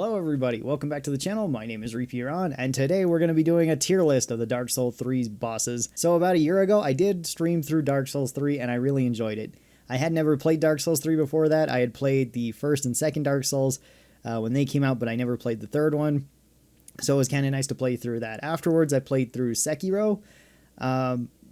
Hello everybody, welcome back to the channel. My name is Reapiron, and today we're going to be doing a tier list of the Dark Souls 3's bosses. So about a year ago, I did stream through Dark Souls 3 and I really enjoyed it. I had never played Dark Souls 3 before that. I had played the first and second Dark Souls when they came out, but I never played the third one. So it was kind of nice to play through that. Afterwards, I played through Sekiro.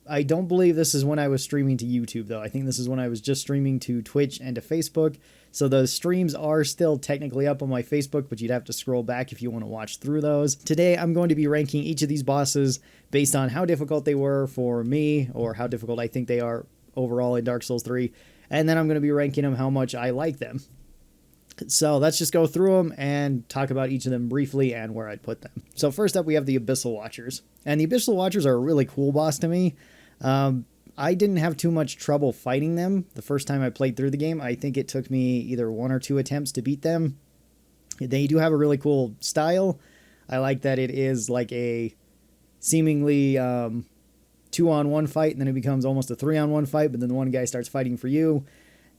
I don't believe this is when I was streaming to YouTube, though. I think this is when I was just streaming to Twitch and to Facebook. So those streams are still technically up on my Facebook, but you'd have to scroll back if you want to watch through those. Today, I'm going to be ranking each of these bosses based on how difficult they were for me, or how difficult I think they are overall in Dark Souls 3. And then I'm going to be ranking them how much I like them. So let's just go through them and talk about each of them briefly and where I'd put them. So first up, we have the Abyssal Watchers. And the Abyssal Watchers are a really cool boss to me. I didn't have too much trouble fighting them the first time I played through the game. I think it took me either 1 or 2 attempts to beat them. They do have a really cool style. I like that it is like a seemingly 2-on-1 fight, and then it becomes almost a 3-on-1 fight, but then the one guy starts fighting for you,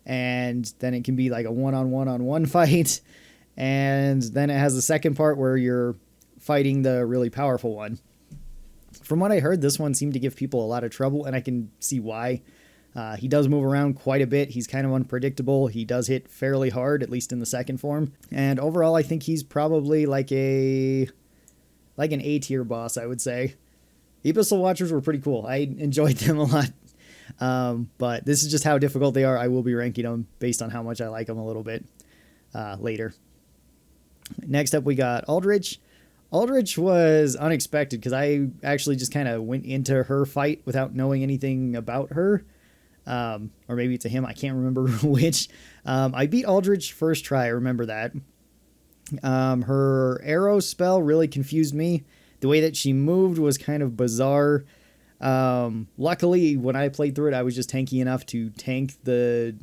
and then it can be like a 1-on-1-on-1 fight, and then it has the second part where you're fighting the really powerful one. From what I heard, this one seemed to give people a lot of trouble, and I can see why. He does move around quite a bit. He's kind of unpredictable. He does hit fairly hard, at least in the second form. And overall, I think he's probably like an A-tier boss, I would say. The Abyssal Watchers were pretty cool. I enjoyed them a lot. But this is just how difficult they are. I will be ranking them based on how much I like them a little bit later. Next up, we got Aldrich. Aldrich was unexpected because I actually just kind of went into her fight without knowing anything about her. Or maybe it's a him, I can't remember which. I beat Aldrich first try, I remember that. Her arrow spell really confused me. The way that she moved was kind of bizarre. Luckily, when I played through it, I was just tanky enough to tank the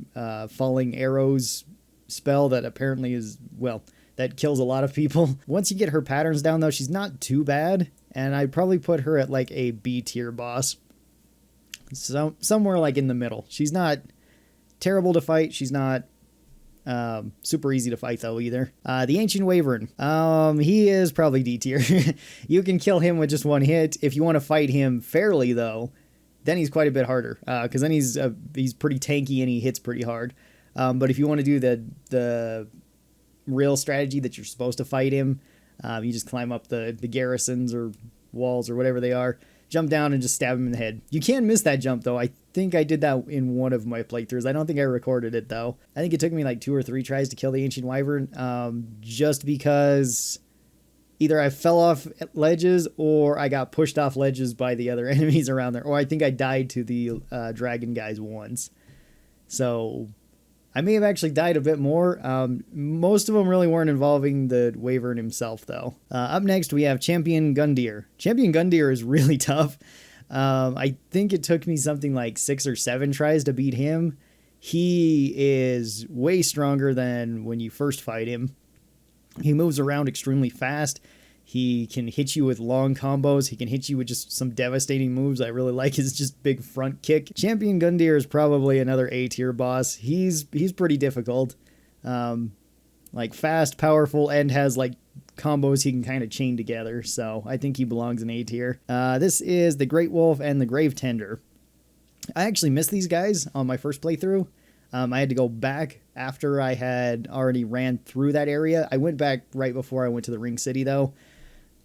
falling arrows spell that apparently is, well, that kills a lot of people. Once you get her patterns down, though, she's not too bad, and I'd probably put her at like a B-tier boss. So somewhere like in the middle. She's not terrible to fight. She's not super easy to fight, though, either. The Ancient Wyvern. He is probably D-tier. You can kill him with just one hit. If you want to fight him fairly, though, then he's quite a bit harder, because then he's pretty tanky and he hits pretty hard. But if you want to do the real strategy that you're supposed to fight him, you just climb up the garrisons or walls or whatever they are, jump down and just stab him in the head. You can miss that jump, though. I think I did that in one of my playthroughs. I don't think I recorded it, though. I think it took me like 2 or 3 tries to kill the Ancient Wyvern, just because either I fell off ledges or I got pushed off ledges by the other enemies around there, or I think I died to the dragon guys once. So I may have actually died a bit more. Most of them really weren't involving the Wyvern himself, though. Up next, we have Champion Gundyr. Champion Gundyr is really tough. I think it took me something like 6 or 7 tries to beat him. He is way stronger than when you first fight him. He moves around extremely fast. He can hit you with long combos. He can hit you with just some devastating moves. I really like his just big front kick. Champion Gundyr is probably another A-tier boss. He's pretty difficult. Like fast, powerful, and has like combos he can kind of chain together. So I think he belongs in A-tier. This is the Great Wolf and the Grave Tender. I actually missed these guys on my first playthrough. I had to go back after I had already ran through that area. I went back right before I went to the Ring City, though,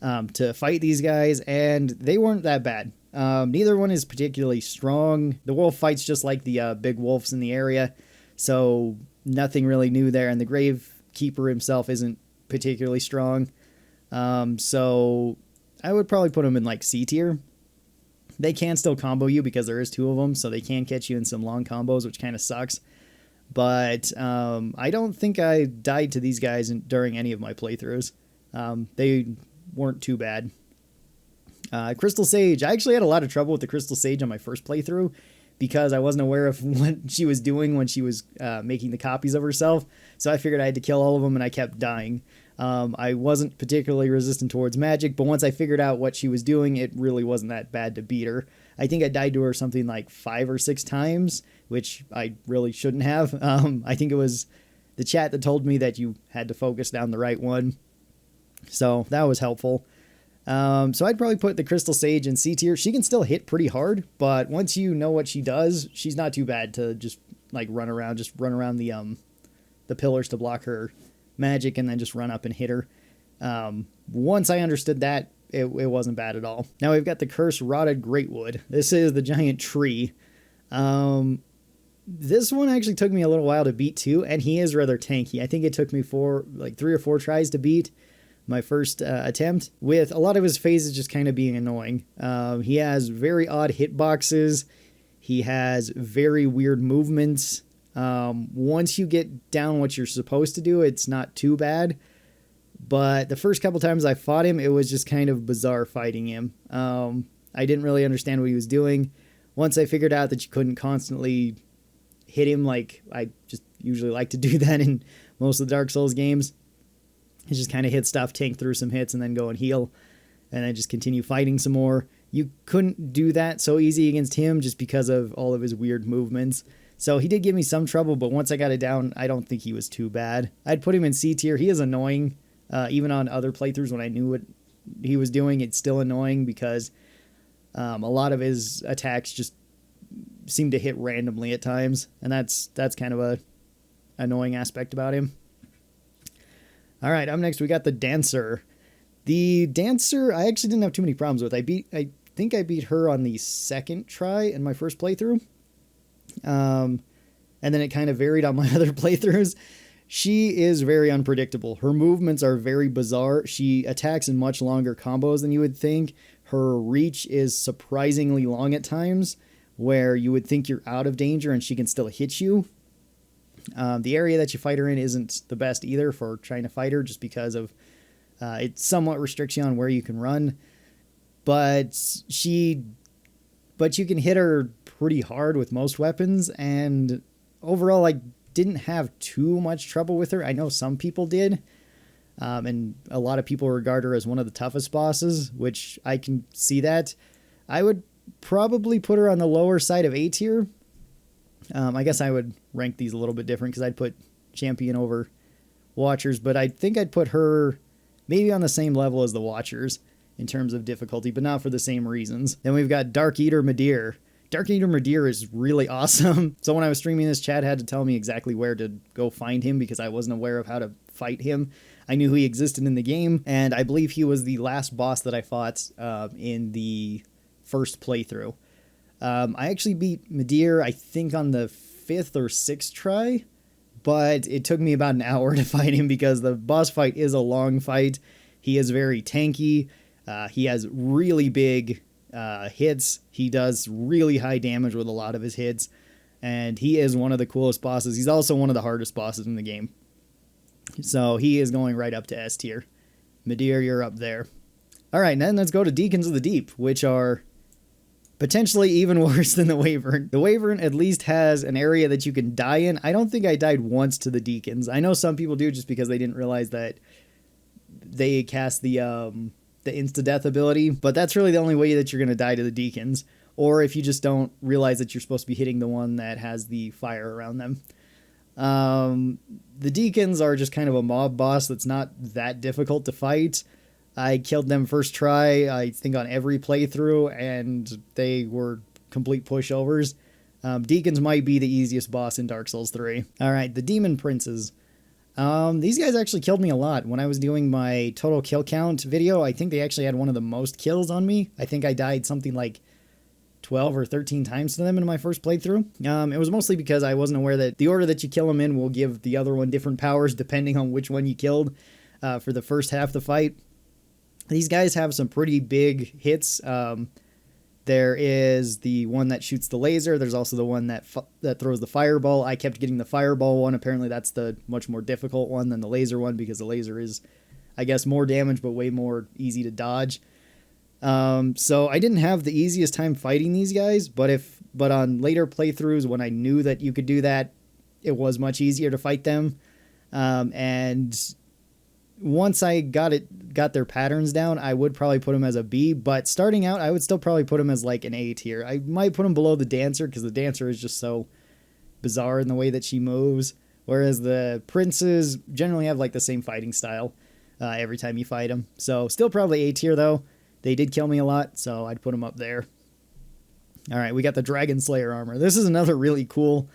to fight these guys, and they weren't that bad. Neither one is particularly strong. The wolf fights just like the big wolves in the area, so nothing really new there, and the Gravekeeper himself isn't particularly strong. So I would probably put him in like C tier. They can still combo you because there is 2 of them, so they can catch you in some long combos, which kind of sucks. But I don't think I died to these guys during any of my playthroughs. They weren't too bad. Crystal Sage. I actually had a lot of trouble with the Crystal Sage on my first playthrough because I wasn't aware of what she was doing when she was making the copies of herself. So I figured I had to kill all of them, and I kept dying. I wasn't particularly resistant towards magic, but once I figured out what she was doing, it really wasn't that bad to beat her. I think I died to her something like 5 or 6 times, which I really shouldn't have. I think it was the chat that told me that you had to focus down the right one. So that was helpful. So I'd probably put the Crystal Sage in C tier. She can still hit pretty hard, but once you know what she does, she's not too bad to just like run around the pillars to block her magic and then just run up and hit her. Once I understood that, it wasn't bad at all. Now we've got the Cursed Rotted Greatwood. This is the giant tree. This one actually took me a little while to beat too, and he is rather tanky. I think it took me 3 or 4 tries to beat my first attempt, with a lot of his phases just kind of being annoying. He has very odd hitboxes. He has very weird movements. Once you get down what you're supposed to do, it's not too bad. But the first couple times I fought him, it was just kind of bizarre fighting him. I didn't really understand what he was doing. Once I figured out that you couldn't constantly hit him like I just usually like to do that in most of the Dark Souls games, you just kind of hit stuff, tank through some hits, and then go and heal, and then just continue fighting some more. You couldn't do that so easy against him just because of all of his weird movements. So he did give me some trouble, but once I got it down, I don't think he was too bad. I'd put him in C tier. He is annoying. Even on other playthroughs when I knew what he was doing, it's still annoying because a lot of his attacks just seem to hit randomly at times, and that's kind of a annoying aspect about him. All right, up next we got the Dancer. The Dancer I actually didn't have too many problems with. I think I beat her on the second try in my first playthrough, and then it kind of varied on my other playthroughs. She is very unpredictable. Her movements are very bizarre. She attacks in much longer combos than you would think. Her reach is surprisingly long at times, where you would think you're out of danger and she can still hit you. The area that you fight her in isn't the best either for trying to fight her, just because of it somewhat restricts you on where you can run. But you can hit her pretty hard with most weapons, and overall I didn't have too much trouble with her. I know some people did, and a lot of people regard her as one of the toughest bosses, which I can see that. I would probably put her on the lower side of A tier. I guess I would rank these a little bit different because I'd put Champion over Watchers, but I think I'd put her maybe on the same level as the Watchers in terms of difficulty, but not for the same reasons. Then we've got Dark Eater Midir. Dark Eater Midir is really awesome. So when I was streaming this, Chad had to tell me exactly where to go find him because I wasn't aware of how to fight him. I knew he existed in the game, and I believe he was the last boss that I fought in the first playthrough. I actually beat Midir, I think, on the 5th or 6th try, but it took me about an hour to fight him because the boss fight is a long fight. He is very tanky. He has really big hits. He does really high damage with a lot of his hits, and he is one of the coolest bosses. He's also one of the hardest bosses in the game. So he is going right up to S tier. Midir, you're up there. All right, then let's go to Deacons of the Deep, which are potentially even worse than the Wavern. The Wavern at least has an area that you can die in. I don't think I died once to the Deacons. I know some people do just because they didn't realize that they cast the insta-death ability, but that's really the only way that you're going to die to the Deacons, or if you just don't realize that you're supposed to be hitting the one that has the fire around them. The Deacons are just kind of a mob boss that's not that difficult to fight. I killed them first try, I think, on every playthrough, and they were complete pushovers. Deacons might be the easiest boss in Dark Souls 3. Alright, the Demon Princes. These guys actually killed me a lot. When I was doing my total kill count video, I think they actually had one of the most kills on me. I think I died something like 12 or 13 times to them in my first playthrough. It was mostly because I wasn't aware that the order that you kill them in will give the other one different powers depending on which one you killed for the first half of the fight. These guys have some pretty big hits. There is the one that shoots the laser. There's also the one that throws the fireball. I kept getting the fireball one. Apparently that's the much more difficult one than the laser one because the laser is, I guess, more damage but way more easy to dodge. So I didn't have the easiest time fighting these guys, but on later playthroughs when I knew that you could do that, it was much easier to fight them. And once I got their patterns down, I would probably put them as a B, but starting out, I would still probably put them as like an A tier. I might put them below the Dancer because the Dancer is just so bizarre in the way that she moves, whereas the Princes generally have like the same fighting style. every time you fight him. So still probably A tier though. They did kill me a lot, so I'd put him up there. All right, we got the Dragon Slayer armor. This is another really cool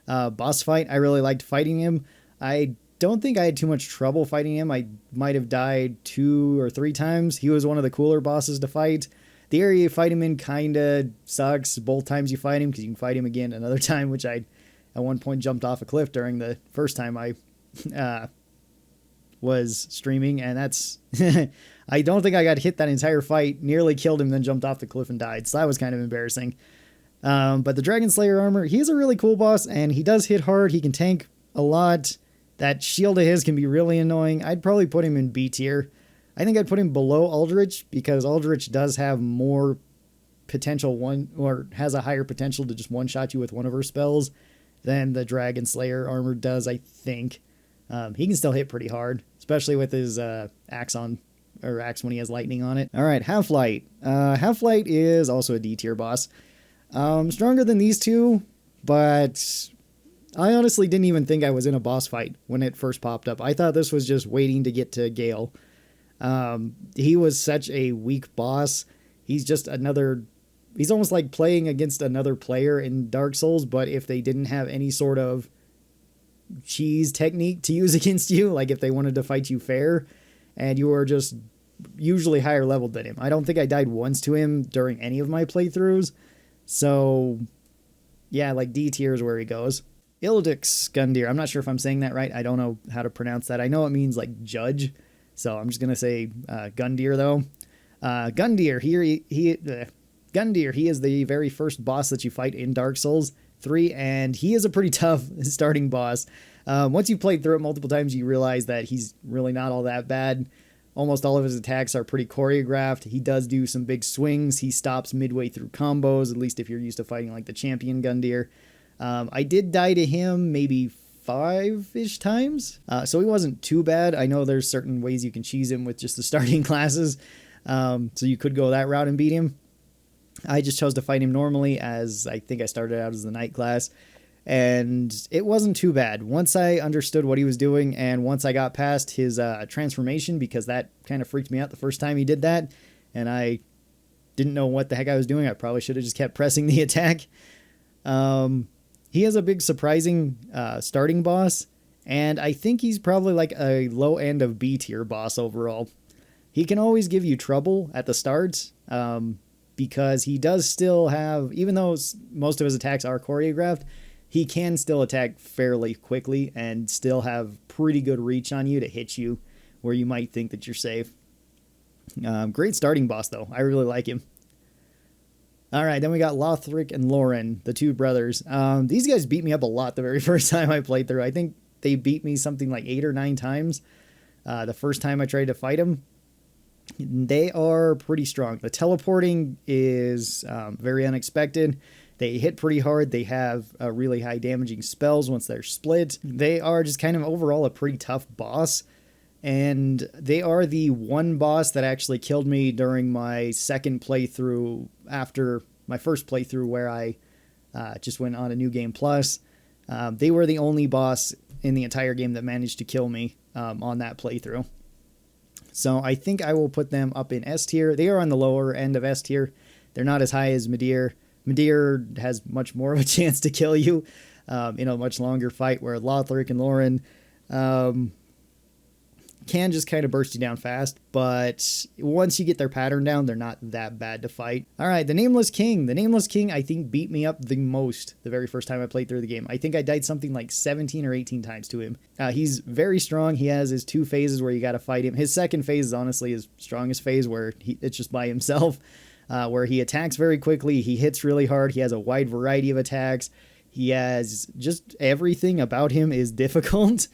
boss fight. I really liked fighting him. I don't think I had too much trouble fighting him. I might have died 2 or 3 times. He was one of the cooler bosses to fight. The area you fight him in kind of sucks both times you fight him, because you can fight him again another time, which I at one point jumped off a cliff during the first time I was streaming, and that's I don't think I got hit that entire fight, nearly killed him, then jumped off the cliff and died, so that was kind of embarrassing. But the Dragon Slayer armor, he's a really cool boss, and he does hit hard. He can tank a lot. That shield of his can be really annoying. I'd probably put him in B tier. I think I'd put him below Aldrich, because Aldrich does have more potential or has a higher potential to just one-shot you with one of her spells than the Dragon Slayer armor does, I think. He can still hit pretty hard, especially with his axe when he has lightning on it. All right, Half-Light. Half-Light is also a D tier boss. Stronger than these two, but I honestly didn't even think I was in a boss fight when it first popped up. I thought this was just waiting to get to Gale. He was such a weak boss. He's almost like playing against another player in Dark Souls, but if they didn't have any sort of cheese technique to use against you, like if they wanted to fight you fair, and you were just usually higher leveled than him. I don't think I died once to him during any of my playthroughs. So yeah, like D tier is where he goes. Ildix Gundyr. I'm not sure if I'm saying that right. I don't know how to pronounce that. I know it means like judge, so I'm just gonna say Gundyr though. Gundyr he is the very first boss that you fight in Dark Souls 3, and he is a pretty tough starting boss. Once you played through it multiple times, you realize that he's really not all that bad. Almost all of his attacks are pretty choreographed. He does do some big swings. He stops midway through combos, at least if you're used to fighting like the champion Gundyr. I did die to him maybe 5-ish times, so he wasn't too bad. I know there's certain ways you can cheese him with just the starting classes, so you could go that route and beat him. I just chose to fight him normally, as I think I started out as the knight class, and it wasn't too bad. Once I understood what he was doing, and once I got past his transformation, because that kind of freaked me out the first time he did that, and I didn't know what the heck I was doing. I probably should have just kept pressing the attack. He has a big surprising starting boss, and I think he's probably like a low end of B tier boss overall. He can always give you trouble at the start, because he does still have, even though most of his attacks are choreographed, he can still attack fairly quickly and still have pretty good reach on you to hit you where you might think that you're safe. Great starting boss though. I really like him. All right, then we got Lothric and Lauren, the two brothers. These guys beat me up a lot the very first time I played through. I think they beat me something like 8 or 9 times the first time I tried to fight them. They are pretty strong. The teleporting is very unexpected. They hit pretty hard. They have really high damaging spells once they're split. They are just kind of overall a pretty tough boss. And they are the one boss that actually killed me during my second playthrough after my first playthrough, where I just went on a New Game Plus. They were the only boss in the entire game that managed to kill me on that playthrough. So I think I will put them up in S tier. They are on the lower end of S tier. They're not as high as Midir. Midir has much more of a chance to kill you in a much longer fight, where Lothric and Lauren can just kind of burst you down fast, but once you get their pattern down, they're not that bad to fight. All right, the Nameless King. The Nameless King, I think, beat me up the most the very first time I played through the game. I think I died something like 17 or 18 times to him. He's very strong. He has his 2 phases where you got to fight him. His second phase is honestly his strongest phase, where it's just by himself, where he attacks very quickly. He hits really hard. He has a wide variety of attacks. He has just everything about him is difficult.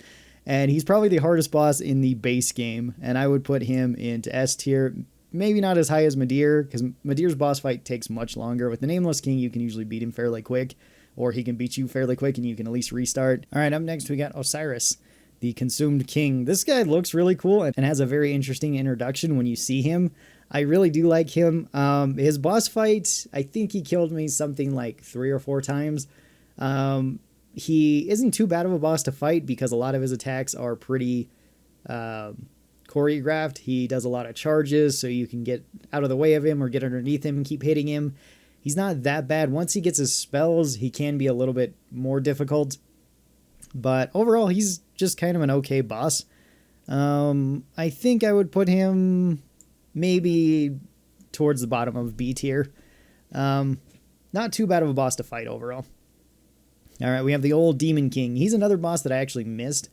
And he's probably the hardest boss in the base game, and I would put him into S tier. Maybe not as high as Midir, because Midir's boss fight takes much longer. With the Nameless King, you can usually beat him fairly quick, or he can beat you fairly quick and you can at least restart. All right, up next we got Osiris, the Consumed King. This guy looks really cool and has a very interesting introduction when you see him. I really do like him. His boss fight, I think he killed me something like 3 or 4 times. He isn't too bad of a boss to fight, because a lot of his attacks are pretty choreographed. He does a lot of charges, so you can get out of the way of him or get underneath him and keep hitting him. He's not that bad. Once he gets his spells, he can be a little bit more difficult. But overall, he's just kind of an okay boss. I think I would put him maybe towards the bottom of B tier. Not too bad of a boss to fight overall. All right, we have the old Demon King. He's another boss that I actually missed.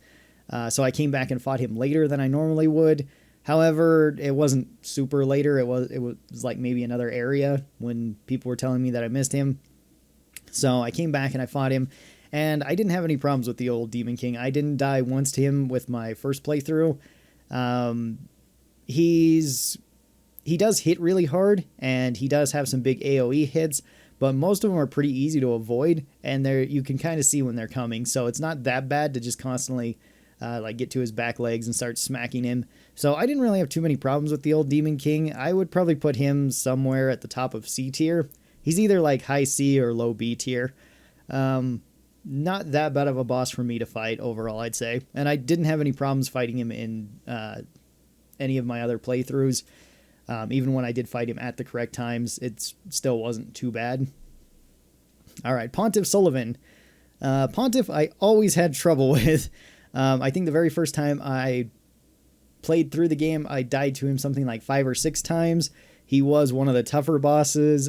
So I came back and fought him later than I normally would. However, it wasn't super later. It was like maybe another area when people were telling me that I missed him. So I came back and I fought him. And I didn't have any problems with the old Demon King. I didn't die once to him with my first playthrough. He does hit really hard, and he does have some big AoE hits, but most of them are pretty easy to avoid, and you can kind of see when they're coming. So it's not that bad to just constantly like get to his back legs and start smacking him. So I didn't really have too many problems with the old Demon King. I would probably put him somewhere at the top of C tier. He's either like high C or low B tier. Not that bad of a boss for me to fight overall, I'd say. And I didn't have any problems fighting him in any of my other playthroughs. Even when I did fight him at the correct times, it still wasn't too bad. All right, Pontiff Sullivan. Pontiff I always had trouble with. I think the very first time I played through the game, I died to him something like 5 or 6 times. He was one of the tougher bosses.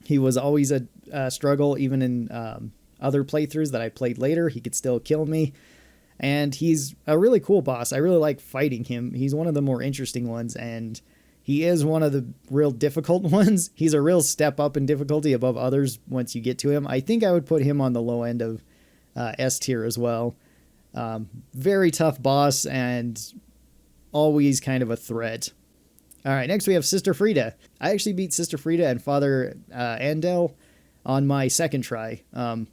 He was always a struggle, even in other playthroughs that I played later. He could still kill me. And he's a really cool boss. I really like fighting him. He's one of the more interesting ones, and he is one of the real difficult ones. He's a real step up in difficulty above others once you get to him. I think I would put him on the low end of S tier as well. Very tough boss and always kind of a threat. All right, next we have Sister Freda. I actually beat Sister Freda and Father Andel on my second try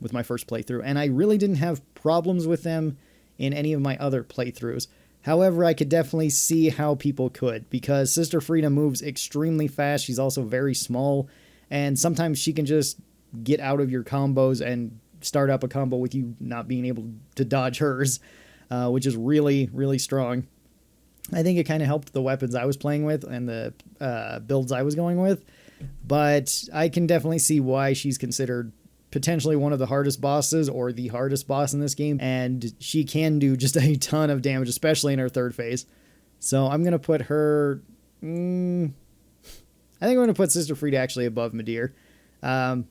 with my first playthrough, and I really didn't have problems with them in any of my other playthroughs. However, I could definitely see how people could, because Sister Freda moves extremely fast. She's also very small, and sometimes she can just get out of your combos and start up a combo with you not being able to dodge hers, which is really, really strong. I think it kind of helped the weapons I was playing with and the builds I was going with, but I can definitely see why she's considered potentially one of the hardest bosses or the hardest boss in this game, and she can do just a ton of damage, especially in her third phase. So I'm going to put her... I think I'm going to put Sister Freda actually above Midir.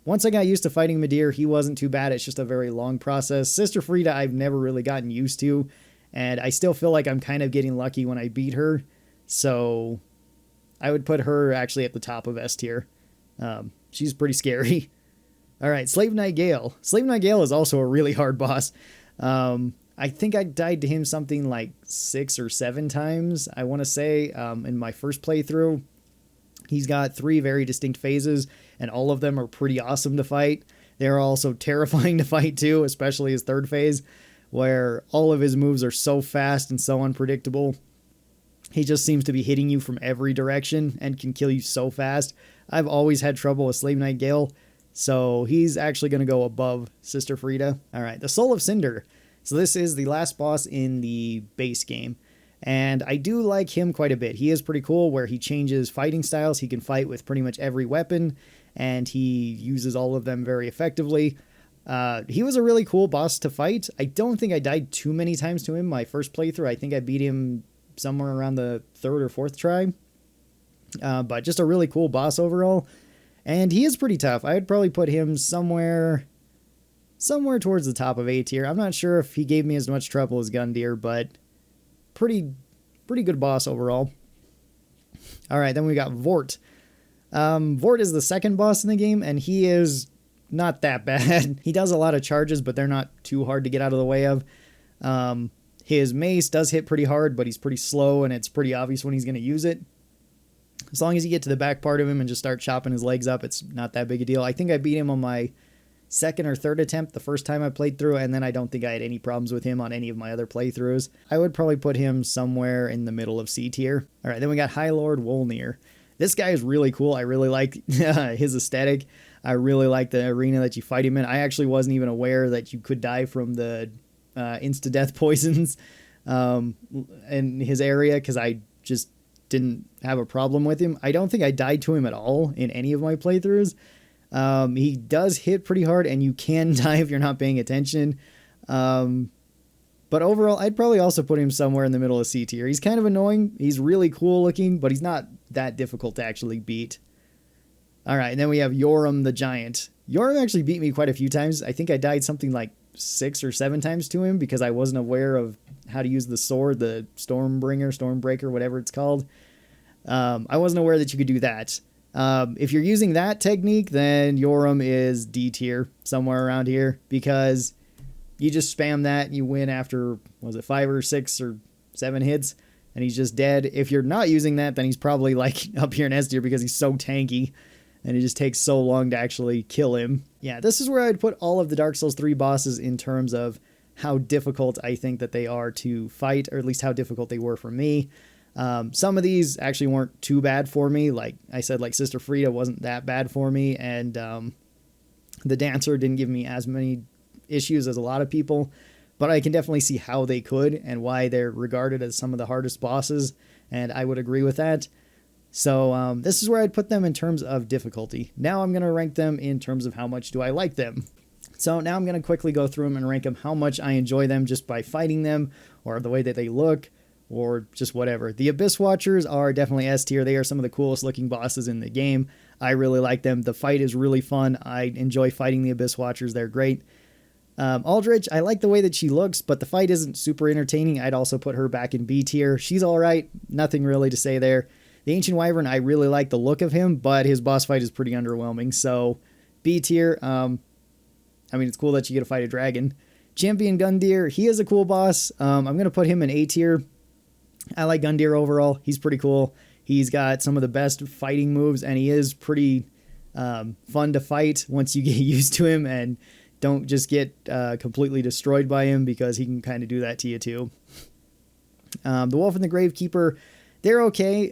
Once I got used to fighting Midir, he wasn't too bad. It's just a very long process. Sister Freda I've never really gotten used to, and I still feel like I'm kind of getting lucky when I beat her. So I would put her actually at the top of S tier. She's pretty scary. All right, Slave Knight Gale. Slave Knight Gale is also a really hard boss. I think I died to him something like 6 or 7 times, I want to say, in my first playthrough. He's got 3 very distinct phases, and all of them are pretty awesome to fight. They're also terrifying to fight too, especially his third phase, where all of his moves are so fast and so unpredictable. He just seems to be hitting you from every direction and can kill you so fast. I've always had trouble with Slave Knight Gale, so he's actually going to go above Sister Freda. All right, the Soul of Cinder. So this is the last boss in the base game, and I do like him quite a bit. He is pretty cool where he changes fighting styles. He can fight with pretty much every weapon, and he uses all of them very effectively. He was a really cool boss to fight. I don't think I died too many times to him my first playthrough. I think I beat him somewhere around the 3rd or 4th try. But just a really cool boss overall. And he is pretty tough. I'd probably put him somewhere towards the top of A tier. I'm not sure if he gave me as much trouble as Gundyr, but pretty good boss overall. All right, then we got Vort. Vort is the second boss in the game, and he is not that bad. He does a lot of charges, but they're not too hard to get out of the way of. His mace does hit pretty hard, but he's pretty slow, and it's pretty obvious when he's going to use it. As long as you get to the back part of him and just start chopping his legs up, it's not that big a deal. I think I beat him on my 2nd or 3rd attempt the first time I played through, and then I don't think I had any problems with him on any of my other playthroughs. I would probably put him somewhere in the middle of C tier. All right, then we got High Lord Wolnir. This guy is really cool. I really like his aesthetic. I really like the arena that you fight him in. I actually wasn't even aware that you could die from the insta-death poisons. in his area because I just didn't have a problem with him. I don't think I died to him at all in any of my playthroughs. He does hit pretty hard, and you can die if you're not paying attention. But overall, I'd probably also put him somewhere in the middle of C tier. He's kind of annoying. He's really cool looking, but he's not that difficult to actually beat. All right, and then we have Yorum the Giant. Yorum actually beat me quite a few times. I think I died something like 6 or 7 times to him because I wasn't aware of how to use the sword, the Stormbreaker, whatever it's called. I wasn't aware that you could do that. If you're using that technique, then Yorum is D tier, somewhere around here, because you just spam that and you win after, 5 or 6 or 7 hits, and he's just dead. If you're not using that, then he's probably like up here in S tier because he's so tanky, and it just takes so long to actually kill him. Yeah, this is where I'd put all of the Dark Souls 3 bosses in terms of how difficult I think that they are to fight, or at least how difficult they were for me. Some of these actually weren't too bad for me. Like I said, like Sister Freda wasn't that bad for me, and the Dancer didn't give me as many issues as a lot of people, but I can definitely see how they could and why they're regarded as some of the hardest bosses, and I would agree with that. So this is where I'd put them in terms of difficulty. Now I'm going to rank them in terms of how much do I like them. So now I'm going to quickly go through them and rank them how much I enjoy them just by fighting them, or the way that they look, or just whatever. The Abyss Watchers are definitely S tier. They are some of the coolest looking bosses in the game. I really like them. The fight is really fun. I enjoy fighting the Abyss Watchers. They're great. Aldrich, I like the way that she looks, but the fight isn't super entertaining. I'd also put her back in B tier. She's all right. Nothing really to say there. The Ancient Wyvern, I really like the look of him, but his boss fight is pretty underwhelming. So B tier. I mean, it's cool that you get to fight a dragon. Champion Gundyr, he is a cool boss. I'm going to put him in A tier. I like Gundyr overall. He's pretty cool. He's got some of the best fighting moves, and he is pretty fun to fight once you get used to him and don't just get completely destroyed by him, because he can kind of do that to you too. The Wolf and the Gravekeeper, they're okay.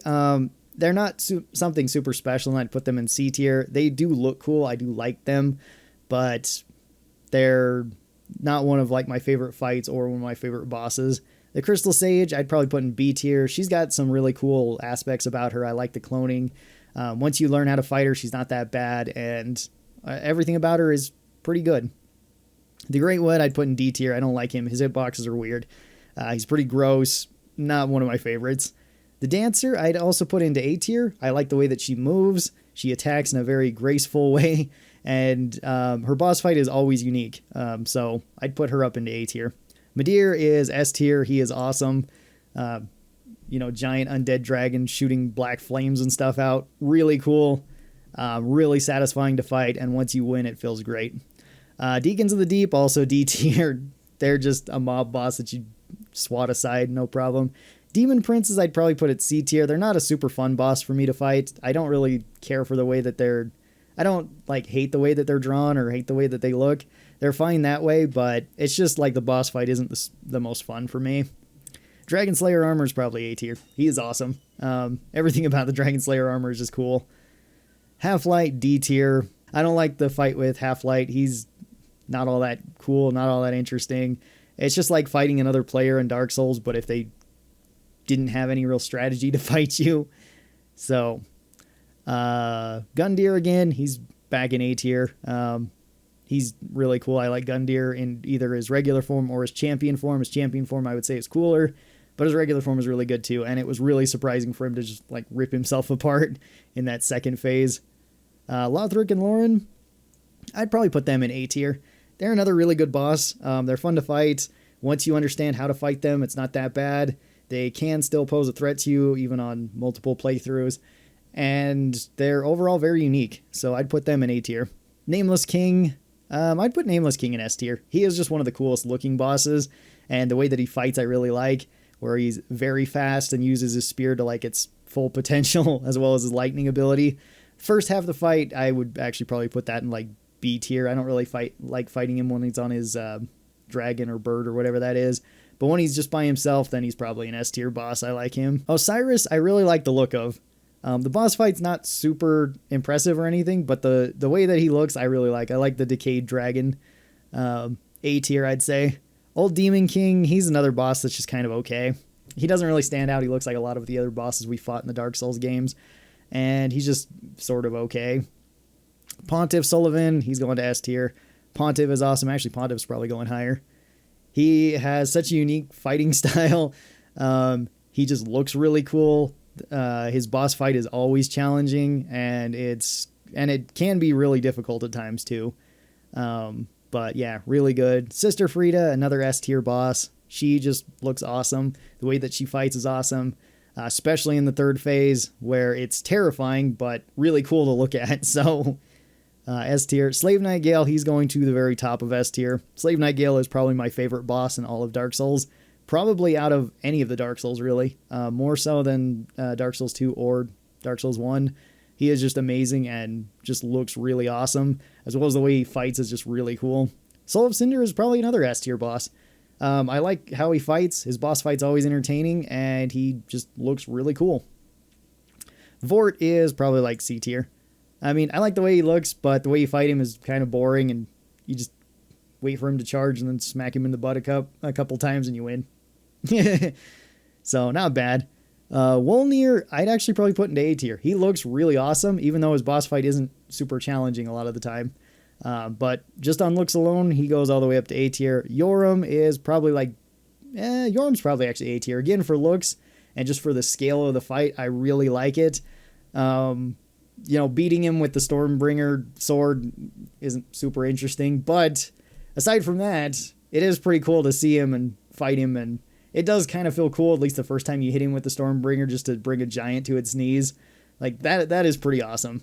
They're not something super special, and I'd put them in C tier. They do look cool. I do like them, but they're not one of like my favorite fights or one of my favorite bosses. The Crystal Sage, I'd probably put in B tier. She's got some really cool aspects about her. I like the cloning. Once you learn how to fight her, she's not that bad, and everything about her is pretty good. The Great Wood, I'd put in D tier. I don't like him. His hitboxes are weird. He's pretty gross. Not one of my favorites. The Dancer, I'd also put into A tier. I like the way that she moves. She attacks in a very graceful way, and her boss fight is always unique. So I'd put her up into A tier. Midir is S tier. He is awesome. Giant undead dragon shooting black flames and stuff out. Really cool. Really satisfying to fight, and once you win, it feels great. Deacons of the Deep, also D tier. They're just a mob boss that you swat aside, no problem. Demon Princes, I'd probably put at C tier. They're not a super fun boss for me to fight. I don't really care for the way that I don't hate the way that they're drawn or hate the way that they look. They're fine that way, but it's just like the boss fight isn't the most fun for me. Dragon Slayer armor is probably A tier. He is awesome. Everything about the Dragon Slayer armor is just cool. Half-Light, D tier. I don't like the fight with Half-Light. He's not all that cool, not all that interesting. It's just like fighting another player in Dark Souls, but if they didn't have any real strategy to fight you. So, Gundyr again, he's back in A tier. He's really cool. I like Gundyr in either his regular form or his champion form. His champion form, I would say, is cooler, but his regular form is really good too, and it was really surprising for him to just rip himself apart in that second phase. Lothric and Lauren, I'd probably put them in A tier. They're another really good boss. They're fun to fight. Once you understand how to fight them, it's not that bad. They can still pose a threat to you, even on multiple playthroughs. And they're overall very unique, so I'd put them in A tier. Nameless King, I'd put Nameless King in S tier. He is just one of the coolest looking bosses, and the way that he fights I really like, where he's very fast and uses his spear to its full potential, as well as his lightning ability. First half of the fight, I would actually probably put that in B tier. I don't really like fighting him when he's on his dragon or bird or whatever that is. But when he's just by himself, then he's probably an S tier boss. I like him. Osiris, I really like the look of. The boss fight's not super impressive or anything, but the way that he looks, I really like. I like the decayed dragon. A tier, I'd say. Old Demon King, he's another boss that's just kind of okay. He doesn't really stand out. He looks like a lot of the other bosses we fought in the Dark Souls games, and he's just sort of okay. Pontiff Sullivan, he's going to S tier. Pontiff is awesome. Actually, Pontiff's probably going higher. He has such a unique fighting style. He just looks really cool. His boss fight is always challenging, and it can be really difficult at times too. But yeah, really good. Sister Freda, another S tier boss. She just looks awesome. The way that she fights is awesome, especially in the third phase where it's terrifying but really cool to look at. So S tier. Slave Knight Gale, he's going to the very top of S tier. Slave Knight Gale is probably my favorite boss in all of Dark Souls. Probably out of any of the Dark Souls, really. More so than Dark Souls 2 or Dark Souls 1. He is just amazing and just looks really awesome, as well as the way he fights is just really cool. Soul of Cinder is probably another S tier boss. I like how he fights. His boss fight's always entertaining, and he just looks really cool. Vort is probably like C tier. I mean, I like the way he looks, but the way you fight him is kind of boring, and you just wait for him to charge and then smack him in the butt a couple times and you win. So, not bad. Wolnir, I'd actually probably put into A tier. He looks really awesome, even though his boss fight isn't super challenging a lot of the time. But just on looks alone, he goes all the way up to A tier. Yorum is probably like... Yorum's probably actually A tier. Again, for looks and just for the scale of the fight, I really like it. Beating him with the Stormbringer sword isn't super interesting. But aside from that, it is pretty cool to see him and fight him, and it does kind of feel cool, at least the first time you hit him with the Stormbringer, just to bring a giant to its knees. Like, that is pretty awesome.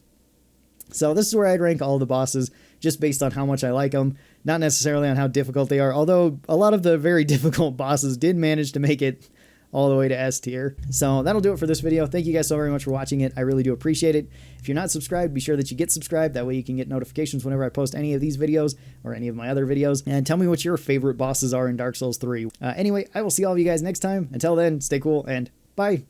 So this is where I'd rank all the bosses, just based on how much I like them, not necessarily on how difficult they are, although a lot of the very difficult bosses did manage to make it all the way to S tier. So that'll do it for this video. Thank you guys so very much for watching it. I really do appreciate it. If you're not subscribed, be sure that you get subscribed. That way you can get notifications whenever I post any of these videos or any of my other videos. And tell me what your favorite bosses are in Dark Souls 3. Anyway, I will see all of you guys next time. Until then, stay cool and bye.